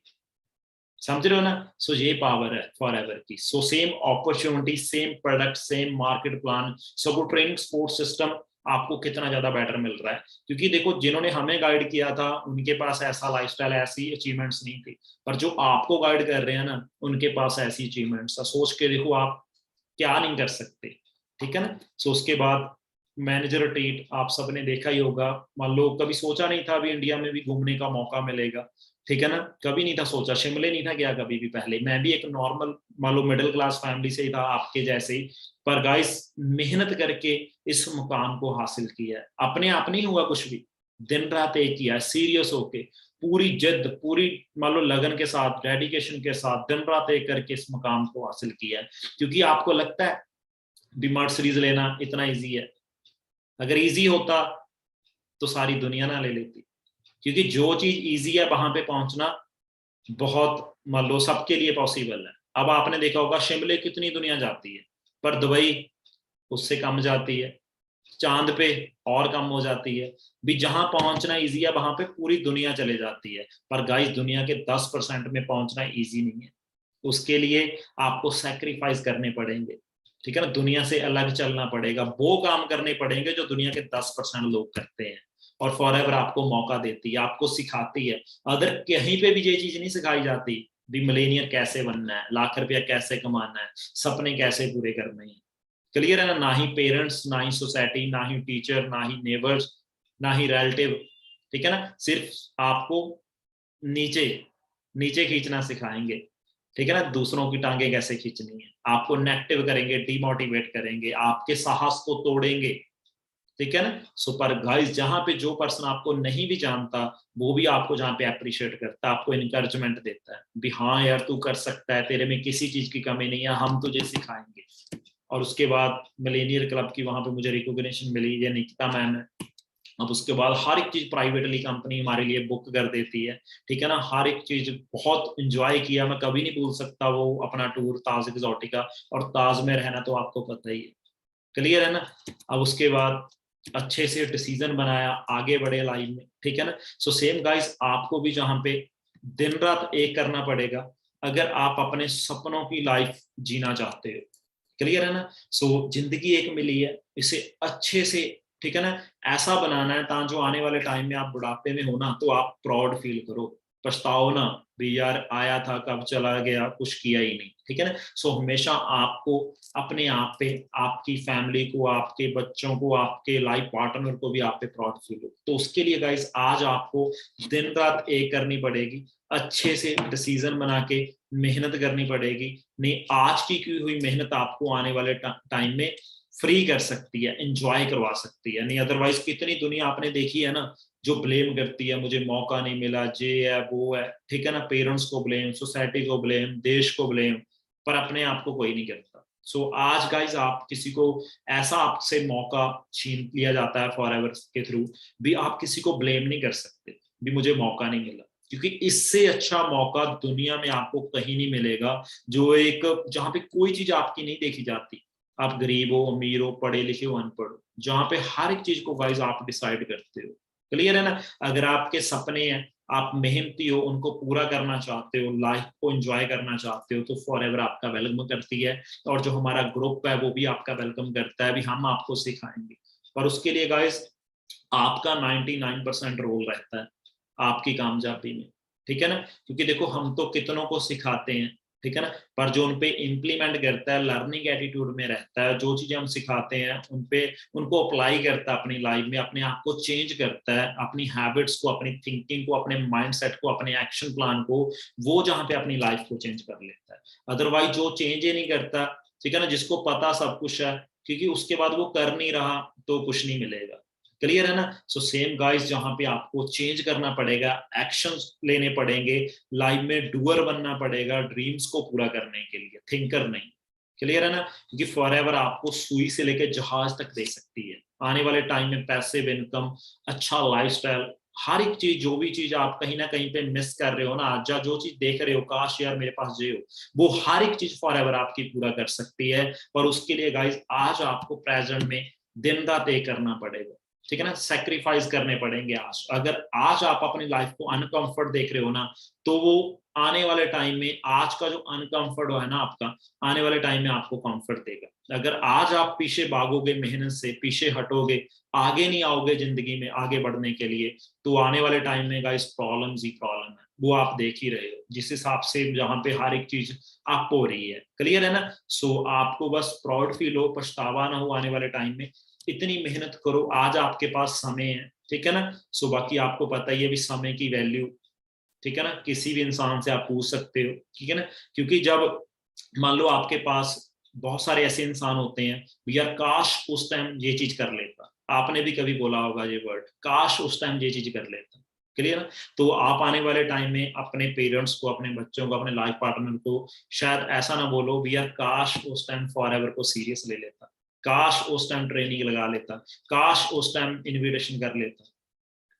समझ रहे हो ना, सो ये पावर है फॉरएवर की। So same opportunity, same product, same market plan, सब वो ट्रेनिंग सपोर्ट सिस्टम आपको कितना ज्यादा बेटर मिल रहा है। क्योंकि देखो, जिन्होंने हमें गाइड किया था उनके पास ऐसा लाइफस्टाइल, ऐसी अचीवमेंट्स नहीं थी, पर जो आपको गाइड कर रहे हैं ना, उनके पास ऐसी अचीवमेंट्स है। सोच के देखो आप क्या नहीं कर सकते, ठीक है ना। सो उसके बाद मैनेजर ट्रीट आप सबने देखा ही होगा। मान लो कभी सोचा नहीं था अभी इंडिया में भी घूमने का मौका मिलेगा, ठीक है ना, कभी नहीं था सोचा, शिमले नहीं था गया कभी भी पहले। मैं भी एक नॉर्मल मान लो मिडिल क्लास फैमिली से ही था, आपके जैसे ही। पर गाइस, मेहनत करके इस मुकाम को हासिल किया है, अपने आप नहीं हुआ कुछ भी, दिन रात एक किया, सीरियस होके, पूरी जिद, पूरी मान लो लगन के साथ, डेडिकेशन के साथ, दिन रात एक करके इस मुकाम को हासिल किया है। क्योंकि आपको लगता है बीमार्ट सीरीज लेना इतना ईजी है? अगर इजी होता तो सारी दुनिया ना ले लेती। क्योंकि जो चीज इजी है वहां पे पहुंचना बहुत मान लो सबके लिए पॉसिबल है। अब आपने देखा होगा शिमले कितनी दुनिया जाती है, पर दुबई उससे कम जाती है, चांद पे और कम हो जाती है। भी जहां पहुंचना इजी है वहां पे पूरी दुनिया चले जाती है। पर गाइस, दुनिया के 10% में पहुंचना इजी नहीं है, उसके लिए आपको सैक्रिफाइस करने पड़ेंगे, ठीक है ना, दुनिया से अलग चलना पड़ेगा, वो काम करने पड़ेंगे जो दुनिया के 10% लोग करते हैं। और फॉरएवर आपको मौका देती है, आपको सिखाती है। अदर कहीं पे भी ये चीज नहीं सिखाई जाती, भी मिलेनियर कैसे बनना है, लाख रुपया कैसे कमाना है, सपने कैसे पूरे करने हैं। क्लियर है ना, ना ही पेरेंट्स, ना ही सोसाइटी, ना ही टीचर, ना ही नेबर्स, ना ही रिलेटिव, ठीक है ना, सिर्फ आपको नीचे नीचे खींचना सिखाएंगे, ठीक है ना, दूसरों की टांगे कैसे खींचनी है, आपको नेगेटिव करेंगे, डिमोटिवेट करेंगे, आपके साहस को तोड़ेंगे, ठीक है ना। सुपर गाइस, जहां पे जो पर्सन आपको नहीं भी जानता, वो भी आपको जहां पे अप्रिशिएट करता है, आपको इनकरेजमेंट देता है, भी हाँ यार तू कर सकता है, तेरे में किसी चीज की कमी नहीं है, हम तुझे सिखाएंगे। और उसके बाद मिलेनियर क्लब की वहां पे मुझे रिकॉग्निशन मिली, ये निकिता मैम है। अब उसके बाद हर एक चीज प्राइवेटली कंपनी हमारे लिए बुक कर देती है, ठीक है ना, हर एक चीज बहुत इंजॉय किया, मैं कभी नहीं भूल सकता वो अपना टूर ताज एक्सोटिका। और ताज में रहना तो आपको पता ही है, क्लियर है ना। अब उसके बाद अच्छे से डिसीजन बनाया, आगे बढ़े लाइफ में, ठीक है ना। सो सेम गाइस, आपको भी जहां पे दिन रात एक करना पड़ेगा, अगर आप अपने सपनों की लाइफ जीना चाहते हो, क्लियर है ना। सो जिंदगी एक मिली है, इसे अच्छे से, ठीक है ना, ऐसा बनाना है ताकि जो आने वाले टाइम में आप बुढ़ापे में हो ना, तो आप प्राउड फील करो, पछताओ ना भी यार आया था कब चला गया, कुछ किया ही नहीं, ठीक है ना। सो हमेशा आपको अपने आप पे, आपकी फैमिली को, आपके बच्चों को, आपके लाइफ पार्टनर को भी आप पे प्राउड फील हो। तो उसके लिए गाइस, आज आपको दिन रात एक करनी पड़ेगी, अच्छे से डिसीजन बना के मेहनत करनी पड़ेगी। नहीं, आज की की हुई मेहनत आपको आने वाले टाइम में फ्री कर सकती है, एंजॉय करवा सकती है। नहीं अदरवाइज कितनी दुनिया आपने देखी है ना, जो ब्लेम करती है, मुझे मौका नहीं मिला, जे है वो है, ठीक है ना, पेरेंट्स को ब्लेम, सोसाइटी को ब्लेम, देश को ब्लेम, पर अपने आप को कोई नहीं करता। सो आज गाइज, आप किसी को ऐसा आपसे मौका छीन लिया जाता है फॉरएवर के थ्रू, भी आप किसी को ब्लेम नहीं कर सकते भी मुझे मौका नहीं मिला, क्योंकि इससे अच्छा मौका दुनिया में आपको कहीं नहीं मिलेगा। जो एक जहां पे कोई चीज आपकी नहीं देखी जाती, आप गरीब हो, अमीर हो, पढ़े लिखे हो, अनपढ़ हो, जहां पे हर एक चीज को गाइज आप डिसाइड करते हो, क्लियर है ना। अगर आपके सपने हैं, आप मेहनती हो, उनको पूरा करना चाहते हो, लाइफ को एंजॉय करना चाहते हो, तो फॉरएवर आपका वेलकम करती है। और जो हमारा ग्रुप है वो भी आपका वेलकम करता है, भी हम आपको सिखाएंगे। पर उसके लिए गाइस, आपका 99% रोल रहता है आपकी कामयाबी में, ठीक है ना। क्योंकि देखो, हम तो कितनों को सिखाते हैं, ठीक है ना, पर जो उनपे इम्प्लीमेंट करता है, लर्निंग एटीट्यूड में रहता है, जो चीजें हम सिखाते हैं उनपे उनको अप्लाई करता है अपनी लाइफ में, अपने आप को चेंज करता है, अपनी हैबिट्स को, अपनी थिंकिंग को, अपने माइंडसेट को, अपने एक्शन प्लान को, वो जहां पे अपनी लाइफ को चेंज कर लेता है। अदरवाइज जो चेंज ही नहीं करता, ठीक है ना, जिसको पता सब कुछ है, क्योंकि उसके बाद वो कर नहीं रहा तो कुछ नहीं मिलेगा, क्लियर है ना। सो सेम गाइस, जहां पे आपको चेंज करना पड़ेगा, एक्शंस लेने पड़ेंगे, लाइफ में डूअर बनना पड़ेगा ड्रीम्स को पूरा करने के लिए, थिंकर नहीं। क्लियर है ना, क्योंकि फॉरएवर आपको सुई से लेकर जहाज तक दे सकती है। आने वाले टाइम में पैसिव इनकम, अच्छा लाइफस्टाइल, हर एक चीज, जो भी चीज आप कहीं ना कहीं पे मिस कर रहे हो ना, आज जो चीज देख रहे हो काश यार मेरे पास ये हो, वो हर एक चीज फॉरएवर आपकी पूरा कर सकती है। पर उसके लिए गाइस आज आपको प्रेजेंट में दिन रात एक करना पड़ेगा, ठीक है ना, सेक्रीफाइस करने पड़ेंगे आज। अगर आज आप अपनी लाइफ को अनकंफर्ट देख रहे हो ना, तो वो आने वाले टाइम में, आज का जो अनकंफर्ट है ना आपका, आने वाले टाइम में आपको कंफर्ट देगा। अगर आज आप पीछे भागोगे, मेहनत से पीछे हटोगे, आगे नहीं आओगे जिंदगी में आगे बढ़ने के लिए, तो आने वाले टाइम में गाइस प्रॉब्लम्स ही प्रॉब्लम है। वो आप देख ही रहे हो जिस हिसाब से, जहां पे हर एक चीज आप हो रही है। क्लियर है ना। सो आपको बस प्राउड फील हो, पछतावा ना हो आने वाले टाइम में। इतनी मेहनत करो, आज आपके पास समय है, ठीक है ना। सो बाकी आपको पता ही है भी समय की वैल्यू, ठीक है ना, किसी भी इंसान से आप पूछ सकते हो, ठीक है ना। क्योंकि जब मान लो आपके पास बहुत सारे ऐसे इंसान होते हैं, यार काश उस टाइम ये चीज कर लेता, आपने भी कभी बोला होगा ये वर्ड, काश उस टाइम ये चीज कर लेता। क्लियर। तो आप आने वाले टाइम में अपने पेरेंट्स को, अपने बच्चों को, अपने लाइफ पार्टनर को शायद ऐसा ना बोलो भी यार काश उस टाइम फॉरएवर को सीरियस ले लेता, काश उस टाइम ट्रेनिंग लगा लेता, काश उस टाइम इन्विटेशन कर लेता।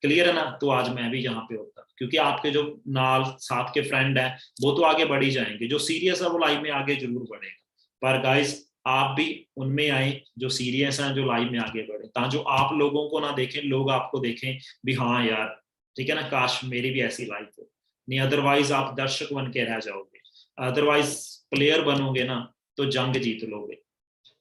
क्लियर है ना। तो आज मैं भी यहाँ पे होता, क्योंकि आपके जो नाल साथ के फ्रेंड है वो तो आगे बढ़ ही जाएंगे, जो सीरियस है वो लाइफ में आगे जरूर बढ़ेगा। पर गाइस आप भी उनमें आए जो सीरियस हैं, जो लाइफ में आगे बढ़े, ताकि आप लोगों को ना देखें, लोग आपको देखें भी हाँ यार, ठीक है ना, काश मेरी भी ऐसी लाइफ हो। नहीं अदरवाइज आप दर्शक बन के रह जाओगे, अदरवाइज प्लेयर बनोगे ना तो जंग जीत लोगे।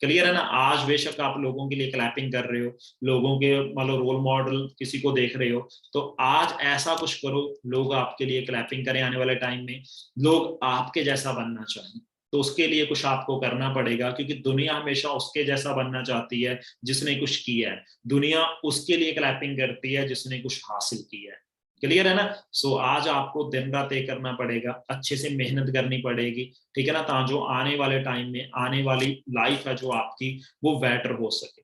क्लियर है ना। आज बेशक आप लोगों के लिए क्लैपिंग कर रहे हो, लोगों के मतलब रोल मॉडल किसी को देख रहे हो, तो आज ऐसा कुछ करो लोग आपके लिए क्लैपिंग करें। आने वाले टाइम में लोग आपके जैसा बनना चाहें, तो उसके लिए कुछ आपको करना पड़ेगा, क्योंकि दुनिया हमेशा उसके जैसा बनना चाहती है जिसने कुछ किया है। दुनिया उसके लिए क्लैपिंग करती है जिसने कुछ हासिल किया है। क्लियर है ना। सो आज आपको दिन रात एक करना पड़ेगा, अच्छे से मेहनत करनी पड़ेगी, ठीक है ना, ताकि जो आने वाले टाइम में आने वाली लाइफ है जो आपकी, वो बेटर हो सके।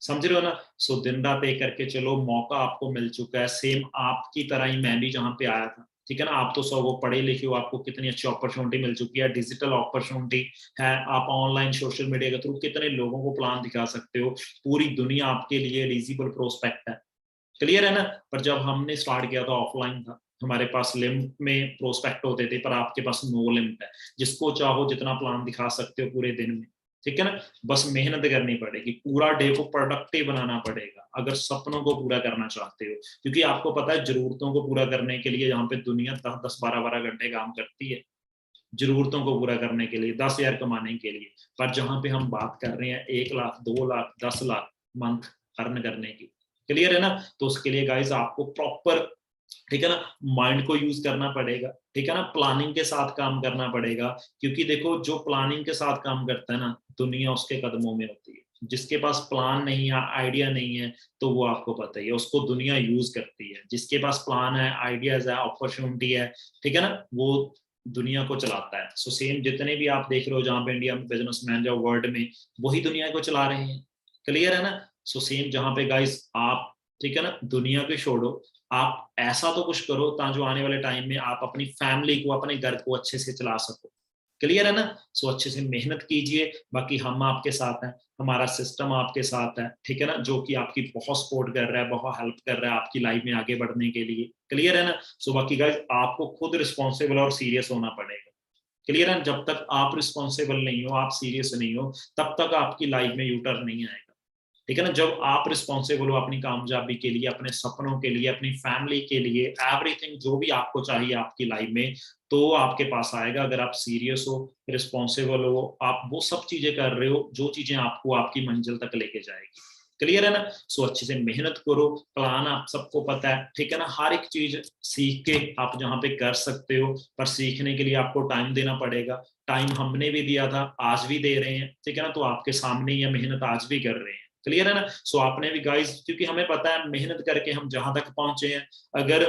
समझ रहे हो ना। सो दिन रात एक करके चलो, मौका आपको मिल चुका है, सेम आपकी तरह ही मैं भी जहाँ पे आया था, ठीक है ना। आप तो सब वो पढ़े लिखे हो, आपको कितनी अच्छी अपॉर्चुनिटी मिल चुकी है, डिजिटल अपॉर्चुनिटी है, आप ऑनलाइन सोशल मीडिया के थ्रू कितने लोगों को प्लान दिखा सकते हो, पूरी दुनिया आपके लिए एलिजिबल प्रोस्पेक्ट है। क्लियर है ना। पर जब हमने स्टार्ट किया था ऑफलाइन था, हमारे पास लिमिट में प्रोस्पेक्ट होते थे, पर आपके पास नो लिमिट है, जिसको चाहो जितना प्लान दिखा सकते हो पूरे दिन में, ठीक है ना। बस मेहनत करनी पड़ेगी, पूरा डे को प्रोडक्टिव बनाना पड़ेगा अगर सपनों को पूरा करना चाहते हो। क्योंकि आपको पता है जरूरतों को पूरा करने के लिए, जहाँ पे दुनिया 10-10 12-12 घंटे काम करती है जरूरतों को पूरा करने के लिए, 10,000 कमाने के लिए, पर जहां पे हम बात कर रहे हैं 1 लाख 2 लाख 10 लाख मंथ अर्न करने की। क्लियर है ना। तो उसके लिए गाइस आपको प्रॉपर, ठीक है ना, माइंड को यूज करना पड़ेगा, ठीक है ना, प्लानिंग के साथ काम करना पड़ेगा। क्योंकि देखो जो प्लानिंग के साथ काम करता है ना, दुनिया उसके कदमों में होती है। जिसके पास प्लान नहीं है, आइडिया नहीं है, तो वो आपको पता ही है, उसको दुनिया यूज करती है। जिसके पास प्लान है, आइडियाज है, अपॉर्चुनिटी है, ठीक है ना, वो दुनिया को चलाता है। सो सेम जितने भी आप देख रहे हो जहां पे इंडिया में बिजनेसमैन जो वर्ल्ड में, वही दुनिया को चला रहे हैं। क्लियर है ना। सो सेम जहां पे गाइस आप, ठीक है ना, दुनिया को छोड़ो, आप ऐसा तो कुछ करो ताकि जो आने वाले टाइम में आप अपनी फैमिली को, अपने घर को अच्छे से चला सको। क्लियर है ना। सो अच्छे से मेहनत कीजिए, बाकी हम आपके साथ हैं, हमारा सिस्टम आपके साथ है, ठीक है ना, जो कि आपकी बहुत सपोर्ट कर रहा है, बहुत हेल्प कर रहा है आपकी लाइफ में आगे बढ़ने के लिए। क्लियर है ना। सो बाकी गाइस आपको खुद रिस्पॉन्सिबल और सीरियस होना पड़ेगा। क्लियर है। जब तक आप रिस्पॉन्सिबल नहीं हो, आप सीरियस नहीं हो, तब तक आपकी लाइफ में यूटर्न नहीं आएगा। ठीक है ना। जब आप रिस्पॉन्सिबल हो अपनी कामयाबी के लिए, अपने सपनों के लिए, अपनी फैमिली के लिए, एवरीथिंग जो भी आपको चाहिए आपकी लाइफ में, तो आपके पास आएगा। अगर आप सीरियस हो, रिस्पॉन्सिबल हो, आप वो सब चीजें कर रहे हो जो चीजें आपको आपकी मंजिल तक लेके जाएगी। क्लियर है ना। सो अच्छे से मेहनत करो, प्लान आप सबको पता है, ठीक है ना, हर एक चीज सीख के आप जहाँ पे कर सकते हो, पर सीखने के लिए आपको टाइम देना पड़ेगा। टाइम हमने भी दिया था, आज भी दे रहे हैं, ठीक है ना, तो आपके सामने ये मेहनत आज भी कर रहे हैं। क्लियर है ना। सो आपने भी गाइस, क्योंकि हमें पता है मेहनत करके हम जहां तक पहुंचे हैं, अगर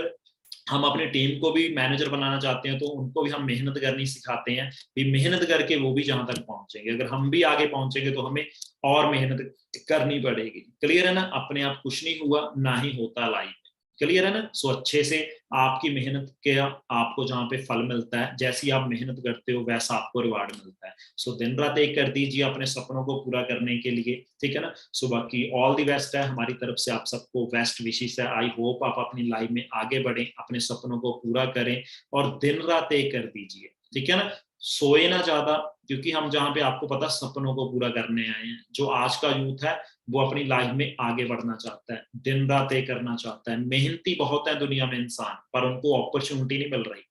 हम अपनी टीम को भी मैनेजर बनाना चाहते हैं तो उनको भी हम मेहनत करनी सिखाते हैं, भी मेहनत करके वो भी जहां तक पहुंचेंगे। अगर हम भी आगे पहुंचेंगे तो हमें और मेहनत करनी पड़ेगी। क्लियर है ना? अपने आप कुछ नहीं हुआ, ना ही होता लाइफ। क्लियर है ना? सो अच्छे से आपकी मेहनत के आपको जहाँ पे फल मिलता है, जैसी आप मेहनत करते हो वैसा आपको रिवार्ड मिलता है। सो दिन रात एक कर दीजिए अपने सपनों को पूरा करने के लिए, ठीक है ना? सो बाकी ऑल द बेस्ट है हमारी तरफ से, आप सबको बेस्ट विशेष है। आई होप आप अपनी लाइफ में आगे बढ़ें, अपने सपनों को पूरा करें और दिन रात एक कर दीजिए, ठीक है ना? सोए ना ज्यादा, क्योंकि हम जहाँ पे आपको पता सपनों को पूरा करने आए हैं। जो आज का यूथ है वो अपनी लाइफ में आगे बढ़ना चाहता है, दिन रात एक करना चाहता है। मेहनती बहुत है दुनिया में इंसान, पर उनको अपॉर्चुनिटी नहीं मिल रही।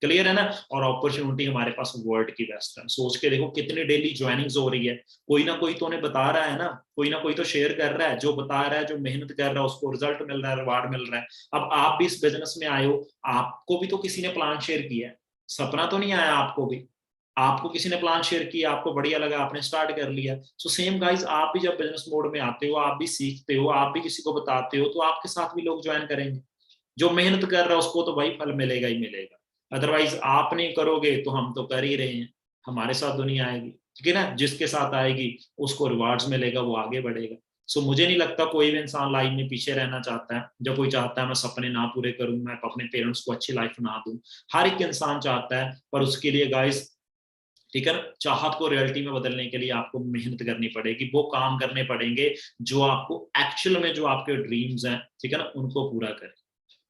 क्लियर है ना? और अपॉर्चुनिटी हमारे पास वर्ल्ड की बेस्ट है। सोच के देखो कितनी डेली ज्वाइनिंग्स हो रही है, कोई ना कोई तो उन्हें बता रहा है ना, कोई ना कोई तो शेयर कर रहा है, जो बता रहा है, जो मेहनत कर रहा है उसको रिजल्ट मिल रहा है, रिवार्ड मिल रहा है। अब आप भी इस बिजनेस में आए हो, आपको भी तो किसी ने प्लान शेयर किया है, सपना तो नहीं आया आपको भी, आपको किसी ने प्लान शेयर किया, आपको बढ़िया लगा, आपने स्टार्ट कर लिया। सो सेम गाइस, आप भी जब बिजनेस मोड में आते हो, आप भी सीखते हो, आप भी किसी को बताते हो, तो आपके साथ भी लोग ज्वाइन करेंगे। जो मेहनत कर रहा है उसको तो भाई फल मिलेगा ही मिलेगा। अदरवाइज आप नहीं करोगे तो हम तो कर ही रहे हैं, हमारे साथ दुनिया आएगी, ठीक है ना? जिसके साथ आएगी उसको रिवार्ड्स मिलेगा, वो आगे बढ़ेगा। सो मुझे नहीं लगता कोई भी इंसान लाइफ में पीछे रहना चाहता है। जब कोई चाहता है मैं सपने ना पूरे करूं, मैं अपने पेरेंट्स को अच्छी लाइफ ना दूं, हर एक इंसान चाहता है, पर उसके लिए गाइस, ठीक है ना, चाहत को रियलिटी में बदलने के लिए आपको मेहनत करनी पड़ेगी, वो काम करने पड़ेंगे जो आपको एक्चुअल में, जो आपके ड्रीम्स हैं, ठीक है ना, उनको पूरा करें।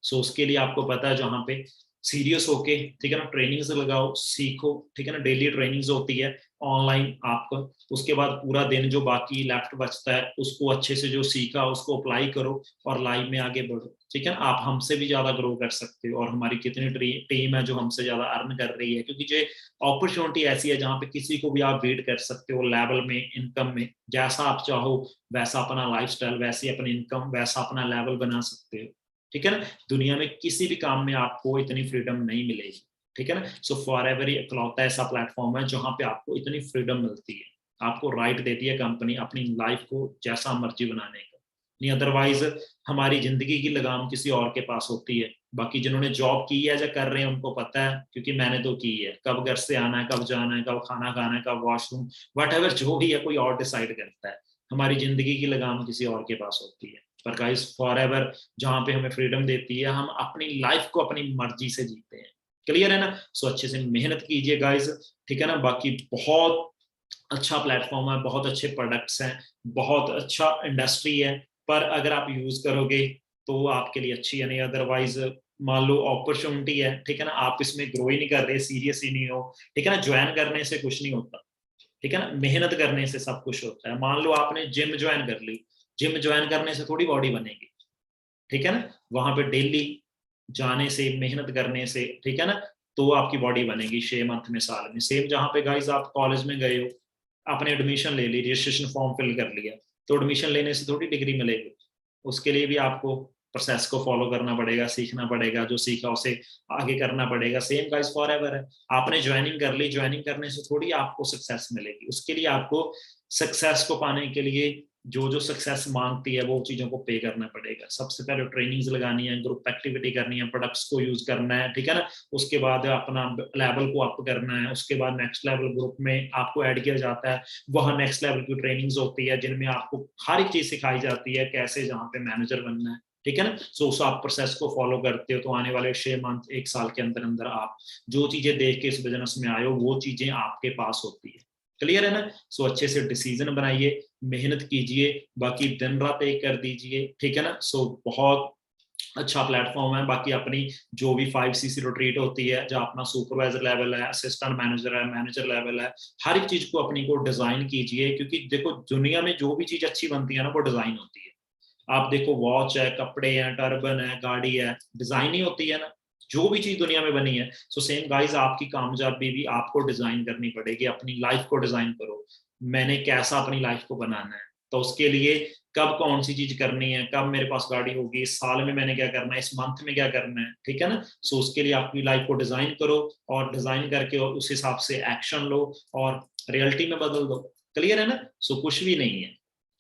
सो उसके लिए आपको पता है जहाँ पे सीरियस होके, ठीक है ना, ट्रेनिंग्स लगाओ, सीखो, ठीक है ना, डेली ट्रेनिंग्स होती है ऑनलाइन आपका। उसके बाद पूरा दिन जो बाकी लेफ्ट बचता है उसको अच्छे से जो सीखा उसको अप्लाई करो और लाइफ में आगे बढ़ो, ठीक है ना? आप हमसे भी ज्यादा ग्रो कर सकते हो, और हमारी कितनी टीम है जो हमसे ज्यादा अर्न कर रही है, क्योंकि जो अपॉर्चुनिटी ऐसी है जहाँ पे किसी को भी आप बीट कर सकते हो लेवल में, इनकम में, जैसा आप चाहो वैसा अपना लाइफस्टाइल, वैसी अपनी इनकम, वैसा अपना लेवल बना सकते हो, ठीक है ना? दुनिया में किसी भी काम में आपको इतनी फ्रीडम नहीं मिलेगी, ठीक है ना? सो फॉर एवर इकलौता ऐसा प्लेटफॉर्म है जहां पे आपको इतनी फ्रीडम मिलती है, आपको राइट देती है कंपनी अपनी लाइफ को जैसा मर्जी बनाने का। नहीं अदरवाइज हमारी जिंदगी की लगाम किसी और के पास होती है। बाकी जिन्होंने जॉब की है या कर रहे हैं उनको पता है, क्योंकि मैंने तो की है, कब घर से आना है, कब जाना है, कब खाना खाना है, कब वॉशरूम, वट एवर जो भी है कोई और डिसाइड करता है। हमारी जिंदगी की लगाम किसी और के पास होती है। पर गाइस फॉर एवर जहाँ पे हमें फ्रीडम देती है, हम अपनी लाइफ को अपनी मर्जी से जीते हैं। क्लियर है ना? सो अच्छे से मेहनत कीजिए गाइस, ठीक है ना? बाकी बहुत अच्छा प्लेटफॉर्म है, बहुत अच्छे प्रोडक्ट्स हैं, बहुत अच्छा इंडस्ट्री है, पर अगर आप यूज करोगे तो आपके लिए अच्छी है, नहीं अदरवाइज मान लो अपॉर्चुनिटी है, ठीक है ना, आप इसमें ग्रो ही नहीं कर रहे, सीरियस ही नहीं हो, ठीक है ना, ज्वाइन करने से कुछ नहीं होता, ठीक है ना, मेहनत करने से सब कुछ होता है। मान लो आपने जिम ज्वाइन कर ली, जिम ज्वाइन करने से थोड़ी बॉडी बनेगी, ठीक है ना, वहां पे डेली जाने से, मेहनत करने से, ठीक है ना, तो आपकी बॉडी बनेगी 6 मंथ में, साल में। सेम जहाँ पे गाइस आप कॉलेज में गए हो, आपने एडमिशन ले ली, रजिस्ट्रेशन फॉर्म फिल कर लिया, तो एडमिशन लेने से थोड़ी डिग्री मिलेगी, उसके लिए भी आपको प्रोसेस को फॉलो करना पड़ेगा, सीखना पड़ेगा, जो सीखा उसे आगे करना पड़ेगा। सेम गाइस फॉर एवर है, आपने ज्वाइनिंग कर ली, ज्वाइनिंग करने से थोड़ी आपको सक्सेस मिलेगी, उसके लिए आपको सक्सेस को पाने के लिए जो जो सक्सेस मांगती है वो चीजों को पे करना पड़ेगा। सबसे पहले ट्रेनिंग्स लगानी है, ग्रुप एक्टिविटी करनी है, प्रोडक्ट्स को यूज करना है, ठीक है ना, उसके बाद अपना लेवल को अप करना है, उसके बाद नेक्स्ट लेवल ग्रुप में आपको ऐड किया जाता है, वहां नेक्स्ट लेवल की ट्रेनिंग्स होती है जिनमें आपको हर एक चीज सिखाई जाती है, कैसे जहाँ पे मैनेजर बनना है, ठीक है ना। सो उस आप प्रोसेस को फॉलो करते हो तो आने वाले 6 मंथ, 1 साल के अंदर अंदर आप जो चीजें देख के इस बिजनेस में आए हो वो चीजें आपके पास होती है। क्लियर है ना? सो अच्छे से डिसीजन बनाइए, मेहनत कीजिए, बाकी दिन रात एक कर दीजिए, ठीक है ना। सो बहुत अच्छा प्लेटफॉर्म है। बाकी अपनी जो भी 5cc रोटेट होती है, जहाँ अपना सुपरवाइजर लेवल है, असिस्टेंट मैनेजर है, मैनेजर लेवल है, हर एक चीज को अपनी को डिजाइन कीजिए, क्योंकि देखो दुनिया में जो भी चीज अच्छी बनती है ना वो डिजाइन होती है। आप देखो वॉच है, कपड़े हैं, टर्बन है, गाड़ी है, डिजाइन ही होती है ना, जो भी चीज दुनिया में बनी है। सो सेम गाइस आपकी कामयाबी भी आपको डिजाइन करनी पड़ेगी, अपनी लाइफ को डिजाइन करो, मैंने कैसा अपनी लाइफ को बनाना है, तो उसके लिए कब कौन सी चीज करनी है, कब मेरे पास गाड़ी होगी, इस साल में मैंने क्या करना है, इस मंथ में क्या करना है, ठीक है ना। सो उसके लिए अपनी लाइफ को डिजाइन करो, और डिजाइन करके और उस हिसाब से एक्शन लो और रियलिटी में बदल दो। क्लियर है ना? सो कुछ भी नहीं है,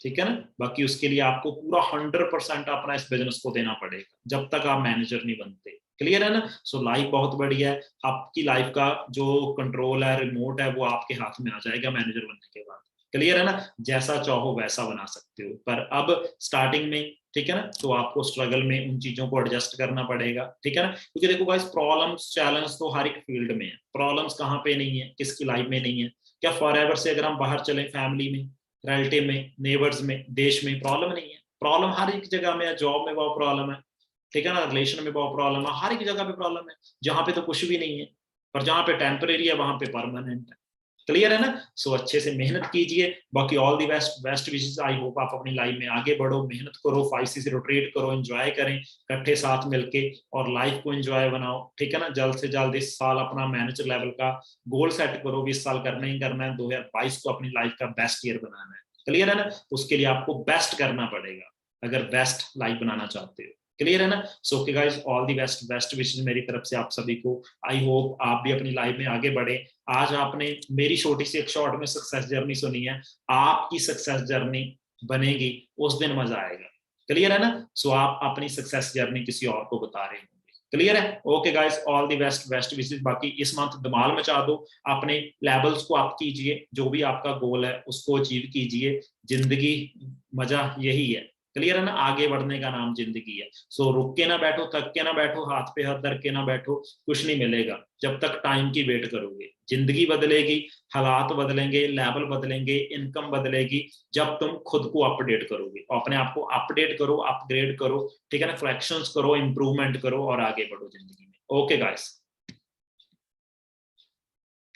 ठीक है ना। बाकी उसके लिए आपको पूरा 100% अपना इस बिजनेस को देना पड़ेगा जब तक आप मैनेजर नहीं बनते। क्लियर है ना। सो लाइफ बहुत बढ़िया है, आपकी लाइफ का जो कंट्रोल है, रिमोट है, वो आपके हाथ में आ जाएगा मैनेजर बनने के बाद। क्लियर है ना, जैसा चाहो वैसा बना सकते हो, पर अब स्टार्टिंग में, ठीक है ना, तो आपको स्ट्रगल में उन चीजों को एडजस्ट करना पड़ेगा, ठीक है ना। क्योंकि देखो गाइस, प्रॉब्लम्स चैलेंज तो हर एक फील्ड में है। प्रॉब्लम्स कहाँ पे नहीं है, किसकी लाइफ में नहीं है? क्या फॉरएवर से अगर हम बाहर चले, फैमिली में, रिलेटिव में, नेबर्स में, देश में प्रॉब्लम नहीं है? प्रॉब्लम हर एक जगह में है। जॉब में बहुत प्रॉब्लम है, ठीक है ना, रिलेशन में बहुत प्रॉब्लम है, हर एक जगह पे प्रॉब्लम है। जहां पे तो कुछ भी नहीं है, पर जहां पे टेम्परेरी है वहां पे परमानेंट है। क्लियर है ना। सो अच्छे से मेहनत कीजिए, बाकी all the best, best wishes. I hope आप अपनी लाइफ में आगे बढ़ो, मेहनत करो, 5C से रोटेट करो, एंजॉय करें इकट्ठे साथ मिलके, और लाइफ को एंजॉय बनाओ, ठीक है ना। जल्द से जल्द इस साल अपना मैनेजर लेवल का गोल सेट करो, 20 साल करना ही करना है, 2022 को अपनी लाइफ का बेस्ट ईयर बनाना है। क्लियर है ना। उसके लिए आपको बेस्ट करना पड़ेगा अगर बेस्ट लाइफ बनाना चाहते हो। क्लियर है ना। So okay guys, all the best, best wishes मेरी तरफ से आप सभी को। आई होप आप भी अपनी लाइफ में आगे बढ़े। आज आपने मेरी छोटी सी एक शॉर्ट में सक्सेस जर्नी सुनी है, आपकी सक्सेस जर्नी बनेगी उस दिन मजा आएगा। क्लियर है ना। सो आप अपनी सक्सेस जर्नी किसी और को बता रहे होंगे। क्लियर है। Okay guys, all the best, best wishes. बाकी इस मंथ धमाल मचा दो, अपने लेवल्स को आप कीजिए, जो भी आपका गोल है उसको अचीव कीजिए। जिंदगी मजा यही है। क्लियर है ना, आगे बढ़ने का नाम जिंदगी है। सो रुक के ना बैठो, थक के ना बैठो, हाथ पे हाथ धर के ना बैठो, कुछ नहीं मिलेगा जब तक टाइम की वेट करोगे। जिंदगी बदलेगी, हालात बदलेंगे, लेवल बदलेंगे, इनकम बदलेगी जब तुम खुद को अपडेट करोगे। अपने आप को अपडेट करो, अपग्रेड करो, ठीक है ना, फ्लैक्शंस करो, इंप्रूवमेंट करो और आगे बढ़ो जिंदगी में। Okay guys.